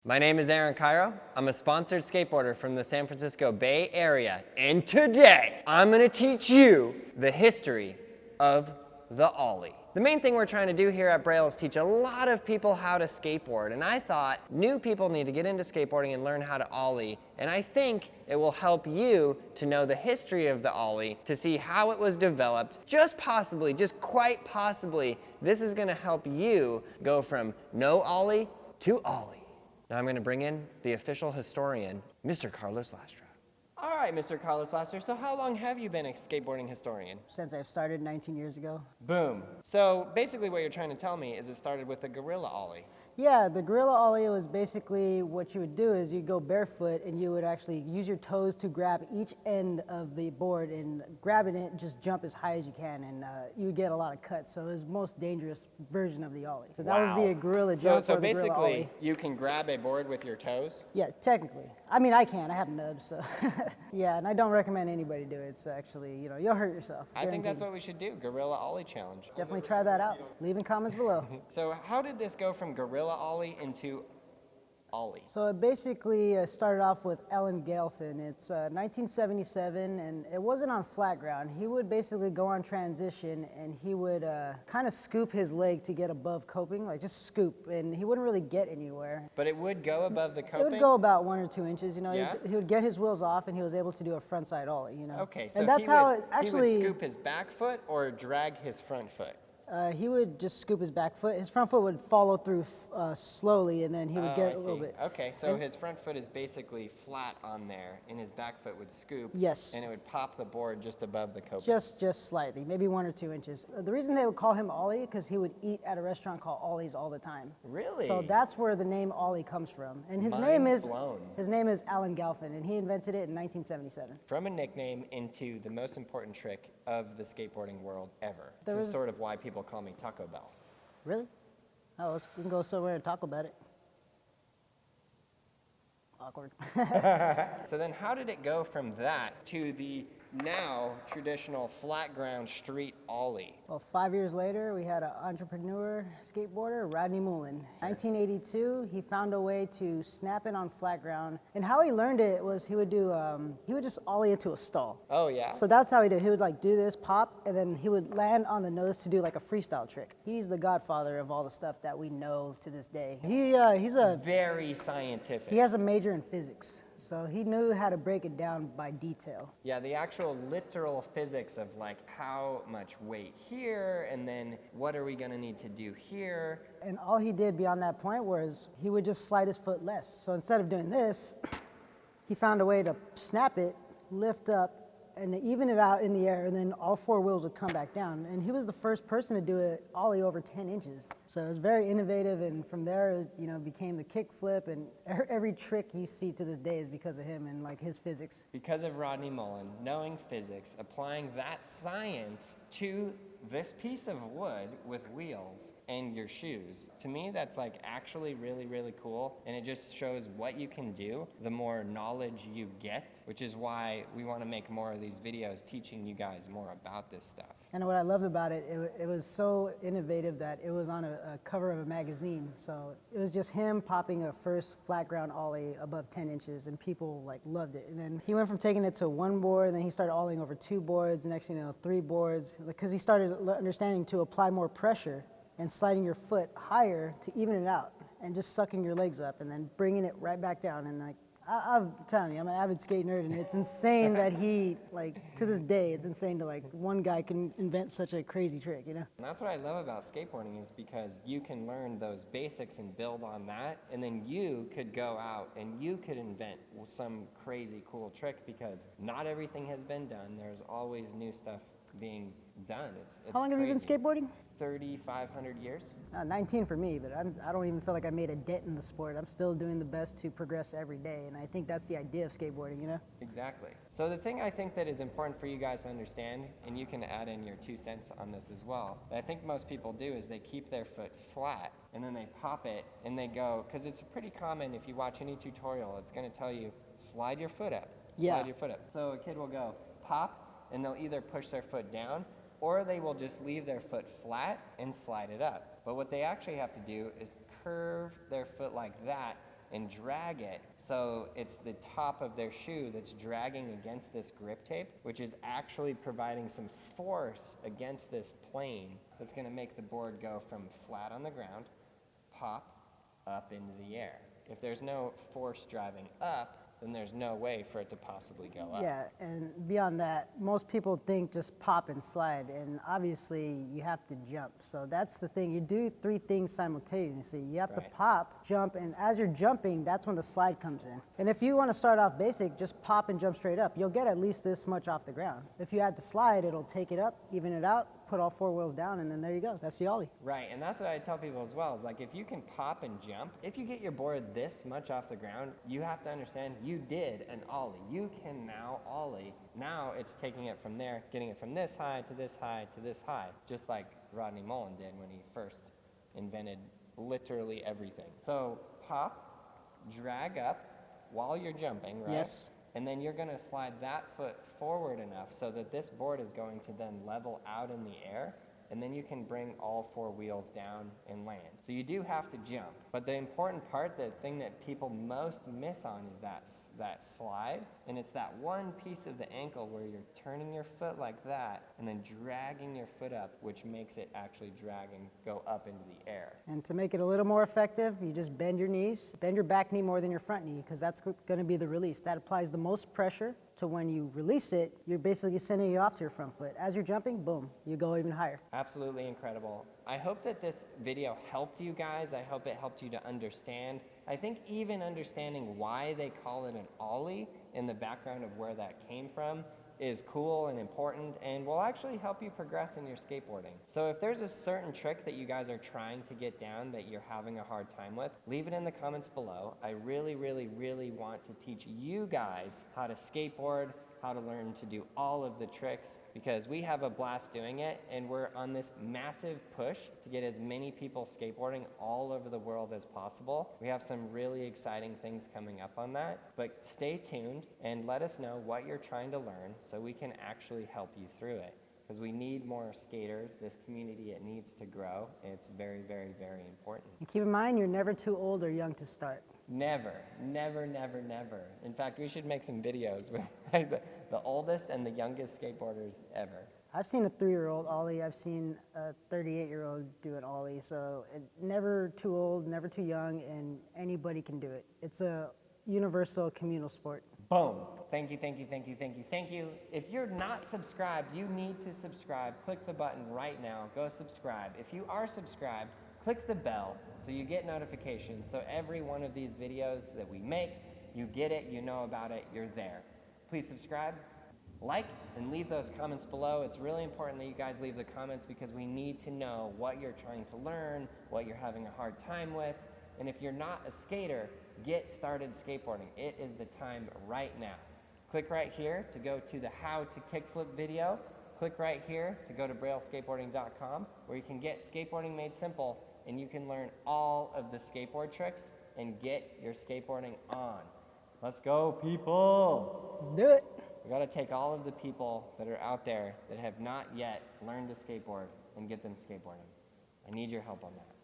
My name is Kyro. I'm a sponsored skateboarder from the San Francisco Bay Area, and today I'm going to teach you the history of the Ollie. The main thing we're trying to do here at Braille is teach a lot of people how to skateboard, and I thought new people need to get into skateboarding and learn how to Ollie, and I think it will help you to know the history of the Ollie, to see how it was developed. Just quite possibly, this is going to help you go from no Ollie to Ollie. Now I'm going to bring in the official historian, Mr. Carlos Lastra. All right, Mr. Carlos Lastra, so how long have you been a skateboarding historian? Since I've started 19 years ago. Boom. So basically what you're trying to tell me is it started with the gorilla Ollie. Yeah, the gorilla Ollie was basically what you would do is you'd go barefoot and you would actually use your toes to grab each end of the board and grabbing it, just jump as high as you can, and you would get a lot of cuts. So it was the most dangerous version of the Ollie. So that was the gorilla jump So or the gorilla basically Ollie. you can grab a board with your toes? Yeah, technically. I mean, I can. I have nubs, so. Yeah, and I don't recommend anybody do it. It's actually, you'll hurt yourself. I think that's what we should do, gorilla Ollie challenge. Definitely try that out. Leave in comments below. So how did this go from gorilla Ollie into Ollie? So it basically started off with Ellen Gelfin. It's 1977, and it wasn't on flat ground. He would basically go on transition, and he would kind of scoop his leg to get above coping, like just scoop, and he wouldn't really get anywhere. But it would go above the coping? It would go about 1 or 2 inches, Yeah? He would get his wheels off, and he was able to do a frontside Ollie, Okay, so and that's he would scoop his back foot or drag his front foot? He would just scoop his back foot. His front foot would follow through slowly, and then he would get a little bit. Okay, so his front foot is basically flat on there, and his back foot would scoop. Yes. And it would pop the board just above the coping. Just slightly, maybe 1 or 2 inches. The reason they would call him Ollie because he would eat at a restaurant called Ollie's all the time. Really? So that's where the name Ollie comes from, and his Mind name is blown. Alan Gelfin, and he invented it in 1977. From a nickname into the most important trick of the skateboarding world ever. This is sort of why people call me Taco Bell. Really? Oh, we can go somewhere and talk about it. Awkward. So then how did it go from that to the now traditional flat ground street Ollie? Well, 5 years later, we had an entrepreneur skateboarder, Rodney Mullen. 1982, he found a way to snap it on flat ground. And how he learned it was he would just Ollie into a stall. Oh, yeah? So that's how he did. He would like do this, pop, and then he would land on the nose to do like a freestyle trick. He's the godfather of all the stuff that we know to this day. He's a very scientific. He has a major in physics. So he knew how to break it down by detail. Yeah, the actual literal physics of like how much weight here, and then what are we gonna need to do here. And all he did beyond that point was he would just slide his foot less. So instead of doing this, he found a way to snap it, lift up, and even it out in the air, and then all 4 wheels would come back down. And he was the first person to do it Ollie over 10 inches. So it was very innovative, and from there, became the kick flip, and every trick you see to this day is because of him and like his physics. Because of Rodney Mullen, knowing physics, applying that science to this piece of wood with wheels and your shoes. To me, that's like actually really, really cool. And it just shows what you can do the more knowledge you get, which is why we want to make more of these videos teaching you guys more about this stuff. And what I loved about it, it was so innovative that it was on a cover of a magazine. So it was just him popping a first flat ground Ollie above 10 inches, and people like loved it. And then he went from taking it to 1 board, and then he started Ollieing over 2 boards, and next thing you know, 3 boards, because he started understanding to apply more pressure and sliding your foot higher to even it out, and just sucking your legs up and then bringing it right back down. And like, I'm telling you, I'm an avid skate nerd, and it's insane that he, like, to this day, it's insane to like one guy can invent such a crazy trick, And that's what I love about skateboarding is because you can learn those basics and build on that, and then you could go out and you could invent some crazy cool trick because not everything has been done. There's always new stuff being done. It's How long have you been skateboarding? 3,500 years. 19 for me, but I don't even feel like I made a dent in the sport. I'm still doing the best to progress every day, and I think that's the idea of skateboarding, Exactly. So the thing I think that is important for you guys to understand, and you can add in your 2 cents on this as well, that I think most people do is they keep their foot flat, and then they pop it, and they go, because it's pretty common if you watch any tutorial, it's going to tell you, slide your foot up, slide your foot up. So a kid will go, pop, and they'll either push their foot down, or they will just leave their foot flat and slide it up. But what they actually have to do is curve their foot like that and drag it so it's the top of their shoe that's dragging against this grip tape, which is actually providing some force against this plane that's going to make the board go from flat on the ground, pop, up into the air. If there's no force driving up, then there's no way for it to possibly go up. Yeah, and beyond that, most people think just pop and slide, and obviously you have to jump. So that's the thing. You do three things simultaneously. You have to pop, jump, and as you're jumping, that's when the slide comes in. And if you want to start off basic, just pop and jump straight up. You'll get at least this much off the ground. If you add the slide, it'll take it up, even it out, put all four wheels down, and then there you go. That's the Ollie. Right, and that's what I tell people as well, is like if you can pop and jump, if you get your board this much off the ground, you have to understand you did an Ollie. You can now Ollie. Now it's taking it from there, getting it from this high to this high to this high, just like Rodney Mullen did when he first invented literally everything. So pop, drag up while you're jumping, right? Yes. And then you're going to slide that foot forward enough so that this board is going to then level out in the air, and then you can bring all four wheels down and land. So you do have to jump. But the important part, the thing that people most miss on is that slide, and it's that one piece of the ankle where you're turning your foot like that and then dragging your foot up, which makes it actually drag and go up into the air. And to make it a little more effective, you just bend your knees, bend your back knee more than your front knee, because that's going to be the release. That applies the most pressure to when you release it, you're basically sending it off to your front foot. As you're jumping, boom, you go even higher. Absolutely incredible. I hope that this video helped you guys. I hope it helped you to understand. I think even understanding why they call it an Ollie in the background of where that came from is cool and important, and will actually help you progress in your skateboarding. So if there's a certain trick that you guys are trying to get down that you're having a hard time with, leave it in the comments below. I really, really, really want to teach you guys how to skateboard, how to learn to do all of the tricks, because we have a blast doing it, and we're on this massive push to get as many people skateboarding all over the world as possible. We have some really exciting things coming up on that, but stay tuned and let us know what you're trying to learn so we can actually help you through it, because we need more skaters. This community, it needs to grow. It's very, very, very important. And keep in mind, you're never too old or young to start. Never, never, never, never. In fact, we should make some videos with the oldest and the youngest skateboarders ever. I've seen a 3-year-old Ollie. I've seen a 38-year-old do an Ollie. So never too old, never too young, and anybody can do it. It's a universal communal sport. Boom. Thank you, thank you, thank you, thank you, thank you. If you're not subscribed, you need to subscribe. Click the button right now. Go subscribe. If you are subscribed, click the bell so you get notifications. So every one of these videos that we make, you get it, you know about it, you're there. Please subscribe, like, and leave those comments below. It's really important that you guys leave the comments because we need to know what you're trying to learn, what you're having a hard time with. And if you're not a skater, get started skateboarding. It is the time right now. Click right here to go to the how to kickflip video. Click right here to go to brailleskateboarding.com, where you can get skateboarding made simple, and you can learn all of the skateboard tricks and get your skateboarding on. Let's go, people. Let's do it. We gotta take all of the people that are out there that have not yet learned to skateboard and get them skateboarding. I need your help on that.